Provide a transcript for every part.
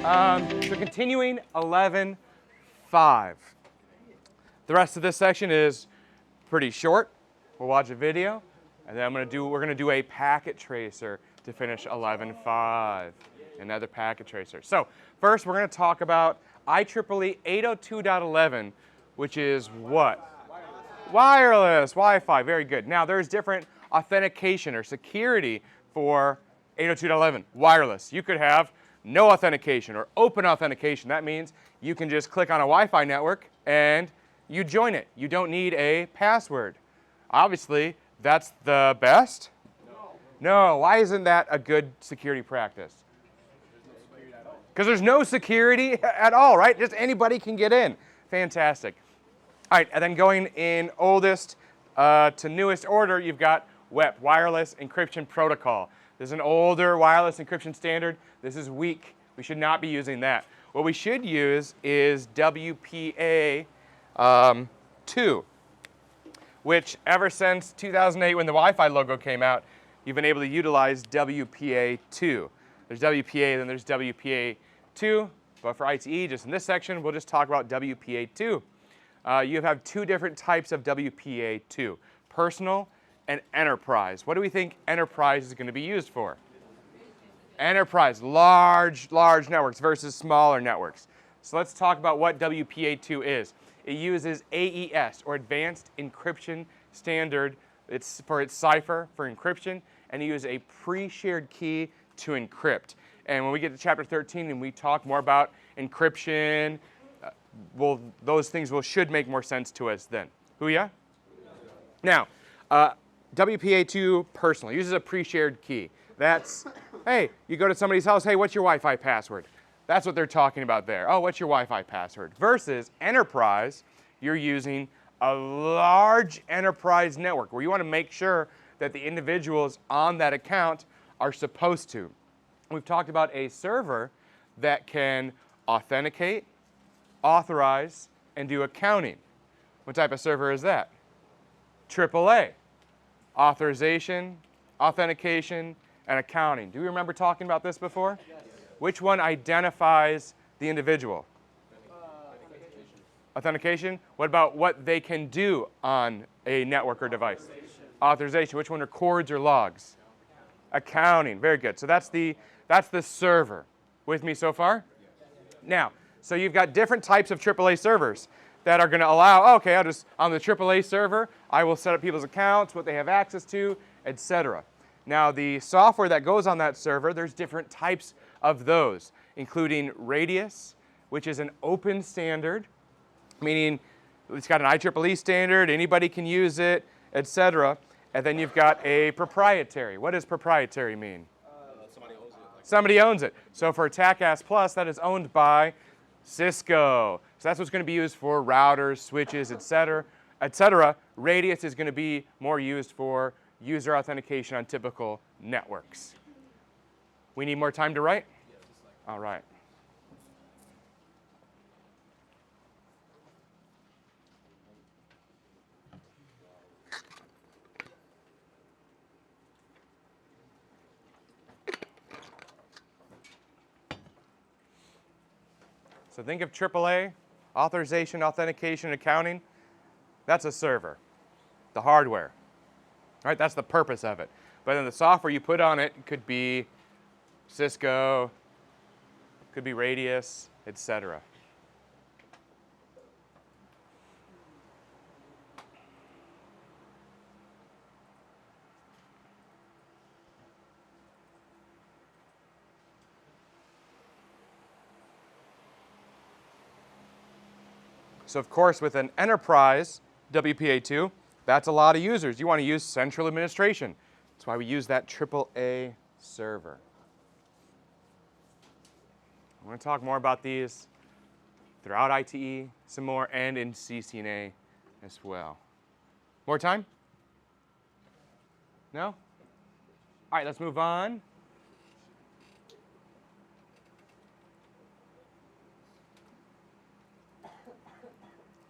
So continuing 11.5. The rest of this section is pretty short. We'll watch a video, and then we're going to do a packet tracer to finish 11.5. Another packet tracer. So first, we're going to talk about IEEE 802.11, which is what? Wireless, Wi-Fi, very good. Now, there's different authentication or security for 802.11, wireless. You could have no authentication or open authentication. That means you can just click on a Wi-Fi network and you join it. You don't need a password. Obviously, that's the best? No. Why isn't that a good security practice? Because there's no security at all, right? Just anybody can get in. Fantastic. All right, and then going in oldest to newest order, you've got WEP, Wireless Encryption Protocol. This is an older wireless encryption standard. This is weak. We should not be using that. What we should use is WPA 2, which ever since 2008 when the Wi-Fi logo came out, you've been able to utilize WPA 2. There's WPA, then there's WPA 2. But for ITE, just in this section, we'll just talk about WPA 2. You have two different types of WPA 2, personal and enterprise. What do we think enterprise is going to be used for? Enterprise, large networks versus smaller networks. So let's talk about what WPA 2 is. It uses AES, or Advanced Encryption Standard. It's for its cipher for encryption, and you use a pre-shared key to encrypt. And when we get to chapter 13 and we talk more about encryption, those things should make more sense to us then. Hoo-yah? Now, WPA2 personal uses a pre-shared key. That's, hey, you go to somebody's house, hey, what's your Wi-Fi password? That's what they're talking about there. Oh, what's your Wi-Fi password? Versus enterprise, you're using a large enterprise network where you want to make sure that the individuals on that account are supposed to. We've talked about a server that can authenticate, authorize, and do accounting. What type of server is that? AAA. Authorization, authentication, and accounting. Do you remember talking about this before? Yes. Which one identifies the individual? Authentication. What about what they can do on a network or device? Authorization. Which one records or logs? Accounting. Very good. So that's the server. With me so far? Now, so you've got different types of AAA servers that are going to allow, okay, I'll just, on the AAA server, I will set up people's accounts, what they have access to, etc. Now, the software that goes on that server, there's different types of those, including Radius, which is an open standard, meaning it's got an IEEE standard, anybody can use it, etc. And then you've got a proprietary. What does proprietary mean? Somebody owns it. Somebody owns it. So for TACAS Plus, that is owned by Cisco. So that's what's going to be used for routers, switches, etc., etc. Radius is going to be more used for user authentication on typical networks. We need more time to write? All right. So think of AAA, authorization, authentication, accounting. That's a server, the hardware. Right? That's the purpose of it. But then the software you put on it could be Cisco, could be Radius, etc. So of course, with an enterprise WPA2, that's a lot of users. You want to use central administration. That's why we use that AAA server. I'm going to talk more about these throughout ITE, some more, and in CCNA as well. More time? No? All right, let's move on.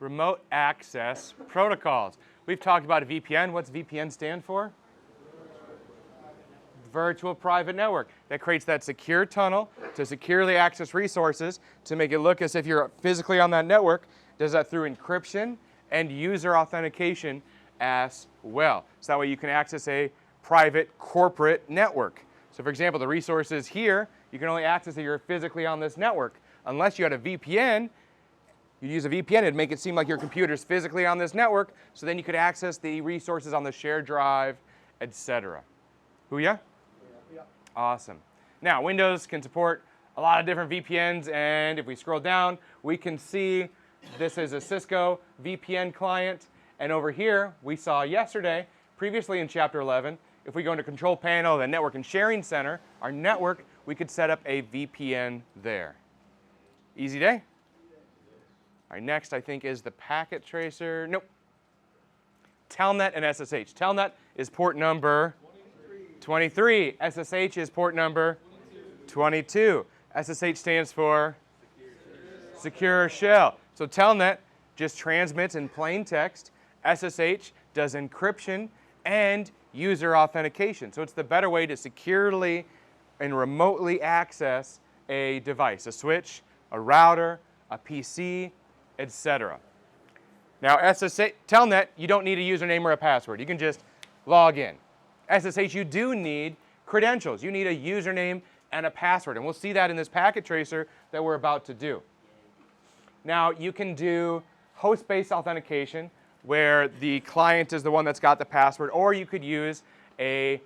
Remote access protocols. We've talked about a VPN. What's VPN stand for? virtual private network that creates that secure tunnel to securely access resources to make it look as if you're physically on that network. Does that through encryption and user authentication as well. So that way you can access a private corporate network. So for example, the resources here, you can only access if you're physically on this network. Unless you had a VPN, you use a VPN, it'd make it seem like your computer's physically on this network, so then you could access the resources on the shared drive, etc. Booyah? Yeah. Awesome. Now, Windows can support a lot of different VPNs, and if we scroll down, we can see this is a Cisco VPN client, and over here, we saw yesterday, previously in Chapter 11, if we go into Control Panel, the Network and Sharing Center, our network, we could set up a VPN there. Easy day? All right, next I think is the packet tracer. Nope. Telnet and SSH. Telnet is port number 23. SSH is port number 22. SSH stands for Secure Shell. So Telnet just transmits in plain text. SSH does encryption and user authentication. So it's the better way to securely and remotely access a device, a switch, a router, a PC, etc. Now, Telnet, you don't need a username or a password. You can just log in. SSH, you do need credentials. You need a username and a password, and we'll see that in this packet tracer that we're about to do. Now, you can do host-based authentication, where the client is the one that's got the password, or you could use a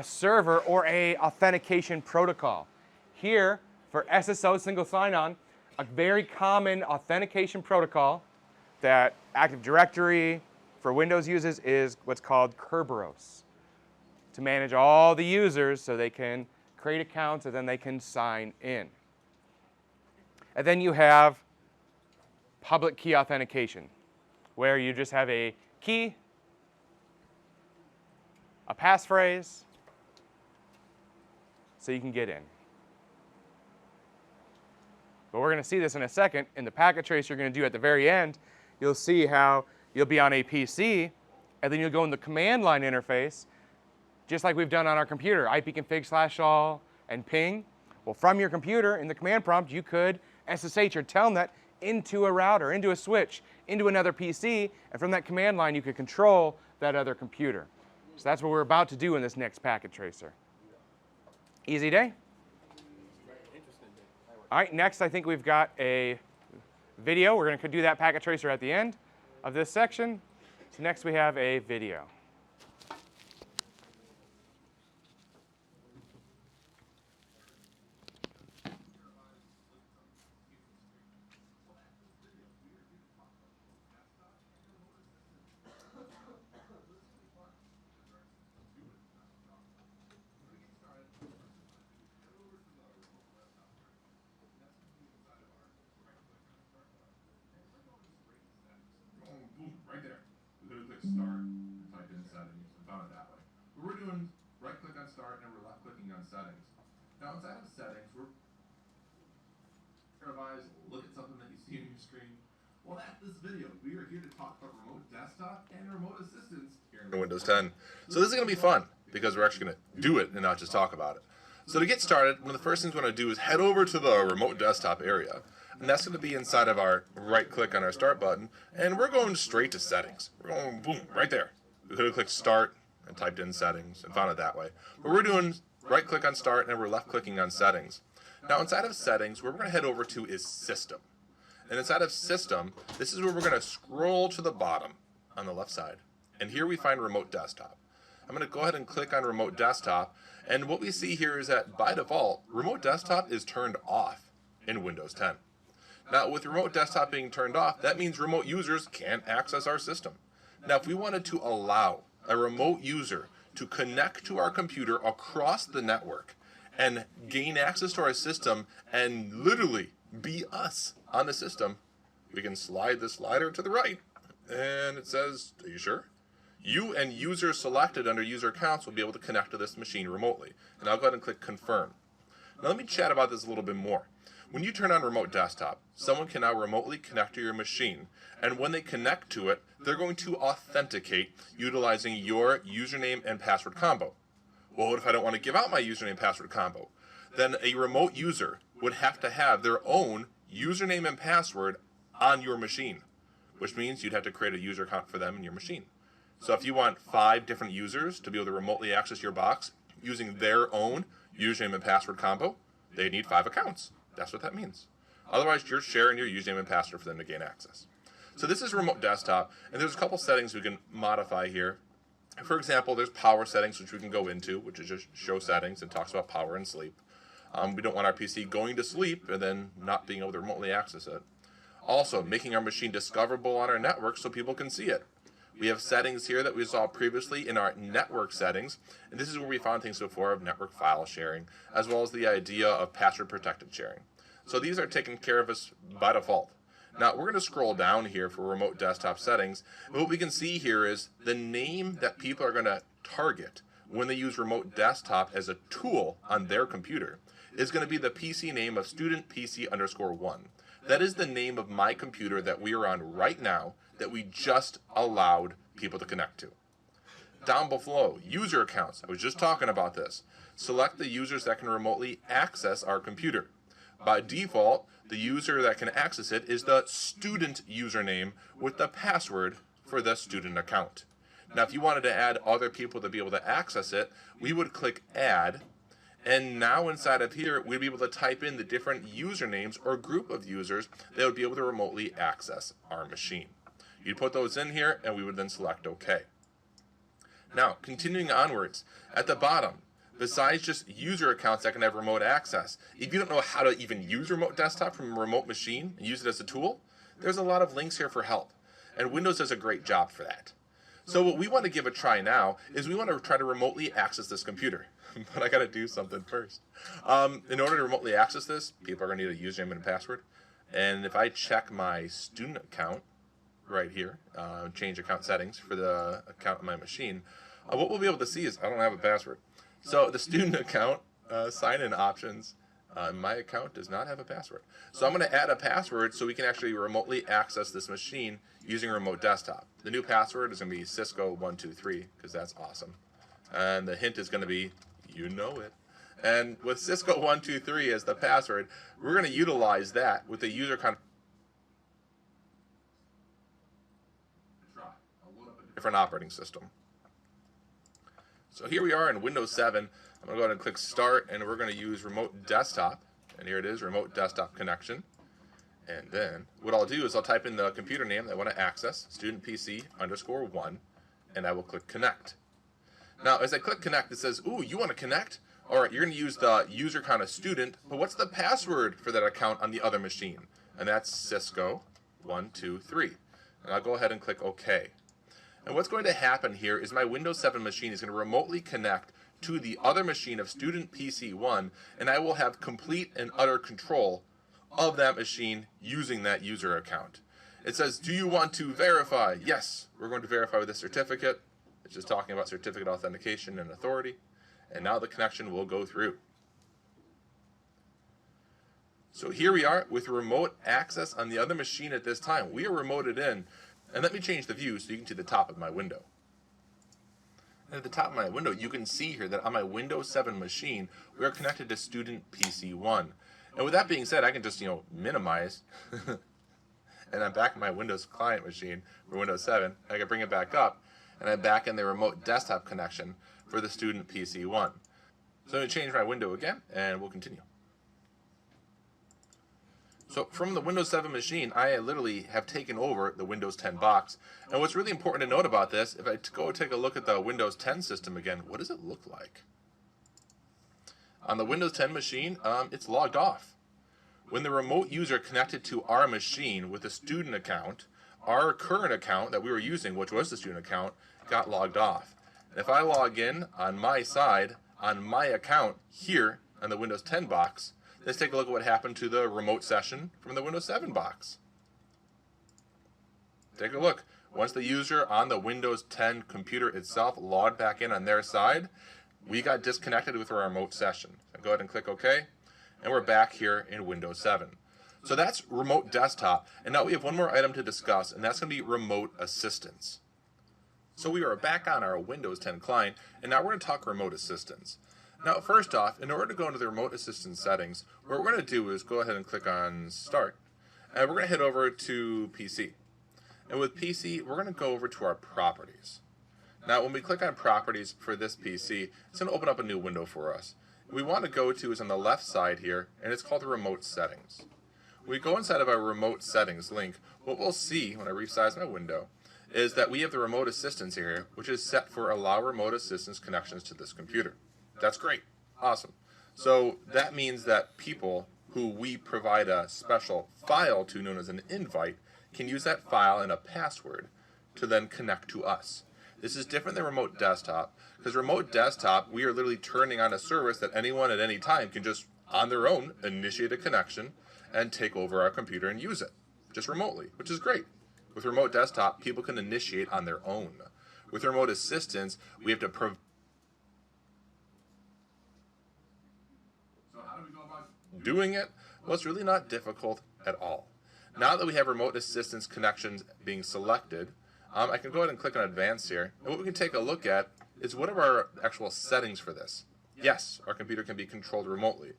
server or a authentication protocol. Here, for SSO, single sign-on, a very common authentication protocol that Active Directory for Windows uses is what's called Kerberos, to manage all the users so they can create accounts and then they can sign in. And then you have public key authentication, where you just have a key, a passphrase, so you can get in. But we're going to see this in a second. In the packet trace you're going to do at the very end, you'll see how you'll be on a PC, and then you'll go in the command line interface, just like we've done on our computer, ipconfig/all and ping. Well, from your computer, in the command prompt, you could SSH or Telnet into a router, into a switch, into another PC, and from that command line, you could control that other computer. So that's what we're about to do in this next packet tracer. Easy day? All right, next I think we've got a video. We're going to do that packet tracer at the end of this section. So next we have a video. Start and type in settings and found it that way. But we're doing right click on start and we're left clicking on settings. Now inside of settings, we're look at something that you see on your screen. Well, that's this video. We are here to talk about remote desktop and remote assistance here in Windows 10. So this is going to be fun because we're actually going to do it and not just talk about it. So to get started, one of the first things we're going to do is head over to the remote desktop area. And that's going to be inside of our right click on our start button, and we're going straight to settings. We're going boom, right there. We could have clicked start and typed in settings and found it that way. But we're doing right click on start and we're left clicking on settings. Now inside of settings, where we're going to head over to is system. And inside of system, this is where we're going to scroll to the bottom on the left side. And here we find remote desktop. I'm going to go ahead and click on remote desktop, and what we see here is that by default, remote desktop is turned off in Windows 10. Now, with remote desktop being turned off, that means remote users can't access our system. Now, if we wanted to allow a remote user to connect to our computer across the network and gain access to our system and literally be us on the system, we can slide the slider to the right, and it says, are you sure? You and users selected under user accounts will be able to connect to this machine remotely. And I'll go ahead and click confirm. Now let me chat about this a little bit more. When you turn on remote desktop, someone can now remotely connect to your machine, and when they connect to it, they're going to authenticate utilizing your username and password combo. Well, what if I don't want to give out my username and password combo? Then a remote user would have to have their own username and password on your machine, which means you'd have to create a user account for them in your machine. So if you want 5 different users to be able to remotely access your box using their own username and password combo, they need 5 accounts. That's what that means. Otherwise, you're sharing your username and password for them to gain access. So this is remote desktop, and there's a couple settings we can modify here. For example, there's power settings, which we can go into, which is just show settings and talks about power and sleep. We don't want our PC going to sleep and then not being able to remotely access it. Also, making our machine discoverable on our network so people can see it. We have settings here that we saw previously in our network settings, and this is where we found things before of network file sharing, as well as the idea of password protected sharing. So these are taken care of us by default. Now we're going to scroll down here for remote desktop settings, and what we can see here is the name that people are going to target when they use remote desktop as a tool on their computer is going to be the PC name of student PC _1. That is the name of my computer that we are on right now that we just allowed people to connect to. Down below, user accounts. I was just talking about this. Select the users that can remotely access our computer. By default, the user that can access it is the student username with the password for the student account. Now, if you wanted to add other people to be able to access it, we would click Add, and now inside of here, we'd be able to type in the different usernames or group of users that would be able to remotely access our machine. You'd put those in here, and we would then select OK. Now, continuing onwards, at the bottom, besides just user accounts that can have remote access, if you don't know how to even use remote desktop from a remote machine and use it as a tool, there's a lot of links here for help. And Windows does a great job for that. So what we want to give a try now is we want to try to remotely access this computer. But I got to do something first. In order to remotely access this, people are going to need a username and a password. And if I check my student account right here, change account settings for the account on my machine, what we'll be able to see is I don't have a password. So the student account sign-in options, my account does not have a password. So I'm going to add a password so we can actually remotely access this machine using remote desktop. The new password is going to be Cisco123 because that's awesome. And the hint is going to be, you know it. And with Cisco123 as the password, we're going to utilize that with the user different operating system. So here we are in Windows 7. I'm going to go ahead and click Start, and we're going to use Remote Desktop. And here it is, Remote Desktop Connection. And then what I'll do is I'll type in the computer name that I want to access, student PC _1, and I will click Connect. Now, as I click Connect, it says, ooh, you want to connect? All right, you're going to use the user account as student, but what's the password for that account on the other machine? And that's Cisco123. And I'll go ahead and click OK. And what's going to happen here is my Windows 7 machine is going to remotely connect to the other machine of student PC1, and I will have complete and utter control of that machine using that user account. It says, do you want to verify? Yes, we're going to verify with a certificate. It's just talking about certificate authentication and authority. And now the connection will go through. So here we are with remote access on the other machine at this time. We are remoted in. And let me change the view so you can see the top of my window. And at the top of my window, you can see here that on my Windows 7 machine, we are connected to student PC1. And with that being said, I can just, minimize. And I'm back in my Windows client machine for Windows 7. I can bring it back up, and I'm back in the remote desktop connection for the student PC1. So I'm going to change my window again, and we'll continue. So from the Windows 7 machine, I literally have taken over the Windows 10 box. And what's really important to note about this, if I go take a look at the Windows 10 system again, what does it look like? On the Windows 10 machine, it's logged off. When the remote user connected to our machine with a student account, our current account that we were using, which was the student account, got logged off. And if I log in on my side, on my account here on the Windows 10 box, let's take a look at what happened to the remote session from the Windows 7 box. Take a look. Once the user on the Windows 10 computer itself logged back in on their side, we got disconnected with our remote session. So go ahead and click OK, and we're back here in Windows 7. So that's remote desktop, and now we have one more item to discuss, and that's going to be remote assistance. So we are back on our Windows 10 client, and now we're going to talk remote assistance. Now, first off, in order to go into the remote assistance settings, what we're going to do is go ahead and click on Start, and we're going to head over to PC. And with PC, we're going to go over to our properties. Now, when we click on properties for this PC, it's going to open up a new window for us. What we want to go to is on the left side here, and it's called the remote settings. When we go inside of our remote settings link, what we'll see when I resize my window is that we have the remote assistance here, which is set for allow remote assistance connections to this computer. That's great. Awesome. So that means that people who we provide a special file to known as an invite can use that file and a password to then connect to us. This is different than remote desktop, because remote desktop, we are literally turning on a service that anyone at any time can just, on their own, initiate a connection and take over our computer and use it, just remotely, which is great. With remote desktop, people can initiate on their own. With remote assistance, we have to So how do we go about doing it? Well, it's really not difficult at all. Now that we have remote assistance connections being selected, I can go ahead and click on Advanced here. And what we can take a look at is what are our actual settings for this. Yes, our computer can be controlled remotely.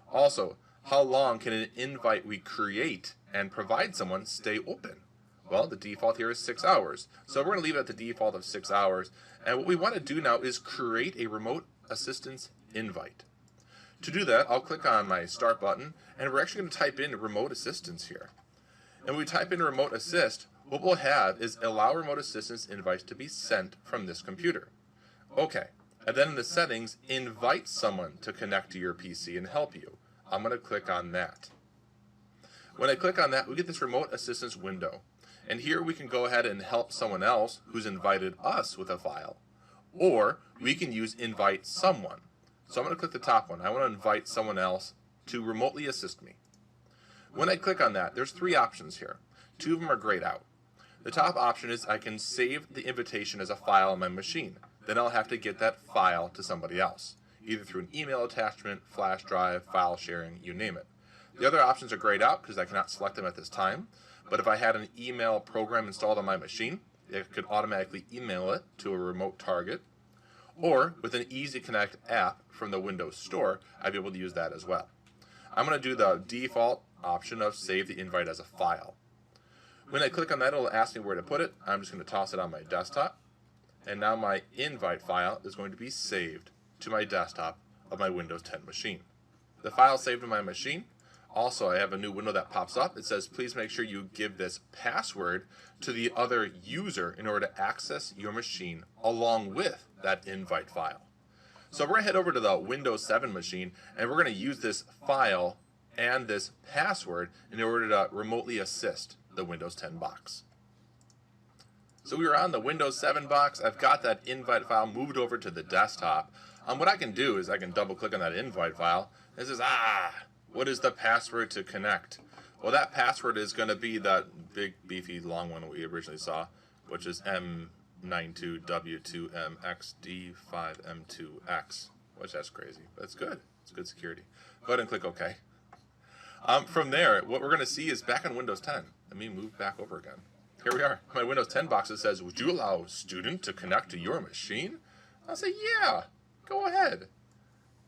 Also, how long can an invite we create and provide someone stay open? Well, the default here is 6 hours. So we're going to leave it at the default of 6 hours. And what we want to do now is create a remote assistance invite. To do that, I'll click on my Start button, and we're actually going to type in remote assistance here. And when we type in remote assist, what we'll have is allow remote assistance invites to be sent from this computer. Okay, and then in the settings, invite someone to connect to your PC and help you. I'm going to click on that. When I click on that, we get this remote assistance window. And here we can go ahead and help someone else who's invited us with a file. Or we can use invite someone. So I'm going to click the top one. I want to invite someone else to remotely assist me. When I click on that, there's 3 options here. 2 of them are grayed out. The top option is I can save the invitation as a file on my machine. Then I'll have to get that file to somebody else, either through an email attachment, flash drive, file sharing, you name it. The other options are grayed out because I cannot select them at this time. But if I had an email program installed on my machine, it could automatically email it to a remote target. Or with an Easy Connect app from the Windows Store, I'd be able to use that as well. I'm going to do the default option of save the invite as a file. When I click on that, it'll ask me where to put it. I'm just going to toss it on my desktop. And now my invite file is going to be saved to my desktop of my Windows 10 machine. The file saved to my machine. Also, I have a new window that pops up. It says, please make sure you give this password to the other user in order to access your machine along with that invite file. So we're going to head over to the Windows 7 machine, and we're going to use this file and this password in order to remotely assist the Windows 10 box. So we are on the Windows 7 box. I've got that invite file moved over to the desktop. What I can do is I can double click on that invite file. It says, what is the password to connect? Well, that password is going to be that big, beefy, long one we originally saw, which is M92W2MXD5M2X, which that's crazy, but it's good. It's good security. Go ahead and click OK. From there, what we're going to see is back on Windows 10. Let me move back over again. Here we are. My Windows 10 box that says, would you allow a student to connect to your machine? I'll say, yeah, go ahead.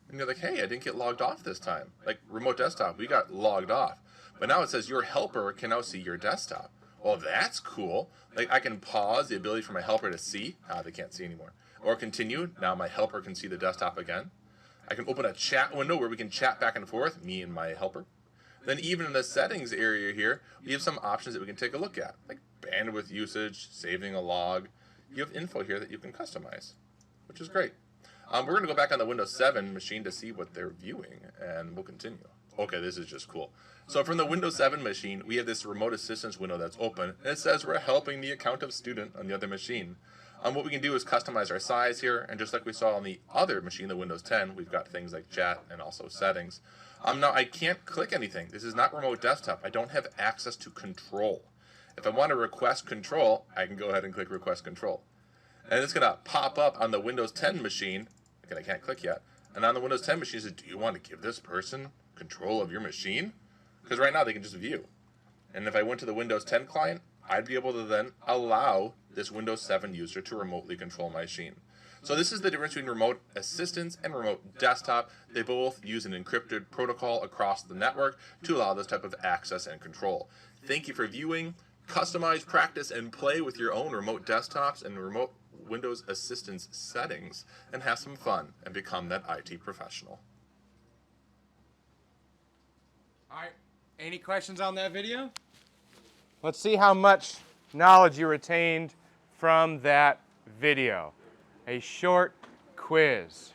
And you're like, hey, I didn't get logged off this time. Like remote desktop, we got logged off. But now it says your helper can now see your desktop. Well, that's cool. Like I can pause the ability for my helper to see. They can't see anymore. Or continue. Now my helper can see the desktop again. I can open a chat window where we can chat back and forth, me and my helper. Then even in the settings area here, we have some options that we can take a look at, like bandwidth usage, saving a log. You have info here that you can customize, which is great. We're going to go back on the Windows 7 machine to see what they're viewing, and we'll continue. Okay, this is just cool. So from the Windows 7 machine, we have this remote assistance window that's open, and it says we're helping the account of student on the other machine. What we can do is customize our size here, and just like we saw on the other machine, the Windows 10, we've got things like chat and also settings. Now, I can't click anything. This is not remote desktop. I don't have access to control. If I want to request control, I can go ahead and click request control. And it's going to pop up on the Windows 10 machine. Again, I can't click yet. And on the Windows 10 machine, it says, do you want to give this person control of your machine? Because right now they can just view. And if I went to the Windows 10 client, I'd be able to then allow this Windows 7 user to remotely control my machine. So this is the difference between remote assistance and remote desktop. They both use an encrypted protocol across the network to allow this type of access and control. Thank you for viewing. Customize, practice, and play with your own remote desktops and remote Windows assistance settings, and have some fun and become that IT professional. All right, any questions on that video? Let's see how much knowledge you retained from that video. A short quiz.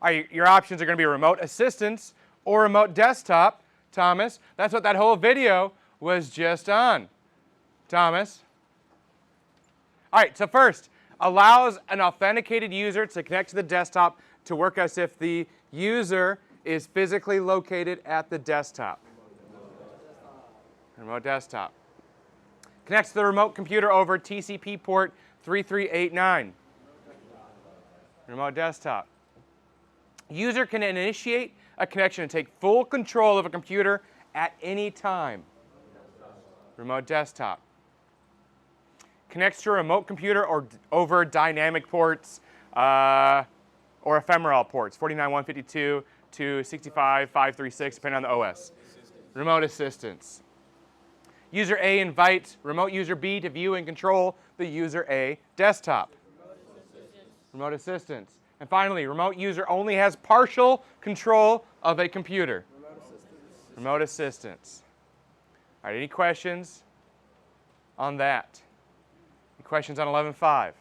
All right, your options are going to be remote assistance or remote desktop. Thomas, that's what that whole video was just on. Thomas. All right, so first, allows an authenticated user to connect to the desktop to work as if the user is physically located at the desktop. Remote desktop. Connects to the remote computer over TCP port 3389. Remote desktop. User can initiate a connection and take full control of a computer at any time. Remote desktop. Connects to a remote computer or over dynamic ports or ephemeral ports, 49152 to 65536, depending on the OS. Remote assistance. User A invites remote user B to view and control the user A desktop. Remote assistance. And finally, remote user only has partial control of a computer. Remote assistance. All right, any questions on that? Any questions on 11.5?